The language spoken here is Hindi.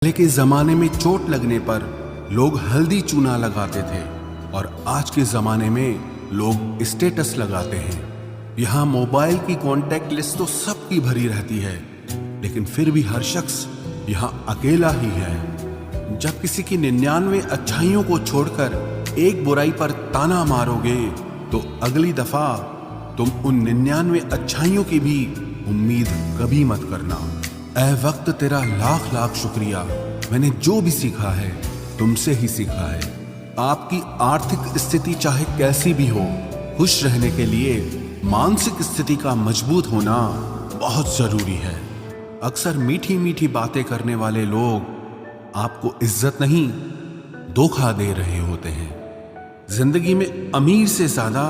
पहले के जमाने में चोट लगने पर लोग हल्दी चूना लगाते थे और आज के जमाने में लोग स्टेटस लगाते हैं। यहाँ मोबाइल की कांटेक्ट लिस्ट तो सबकी भरी रहती है, लेकिन फिर भी हर शख्स यहाँ अकेला ही है। जब किसी की 99 अच्छाइयों को छोड़कर एक बुराई पर ताना मारोगे तो अगली दफा तुम उन 99 अच्छाइयों की भी उम्मीद कभी मत करना। ऐ वक्त तेरा लाख लाख शुक्रिया, मैंने जो भी सीखा है तुमसे ही सीखा है। आपकी आर्थिक स्थिति चाहे कैसी भी हो, खुश रहने के लिए मानसिक स्थिति का मजबूत होना बहुत जरूरी है। अक्सर मीठी मीठी बातें करने वाले लोग आपको इज्जत नहीं, धोखा दे रहे होते हैं। जिंदगी में अमीर से ज्यादा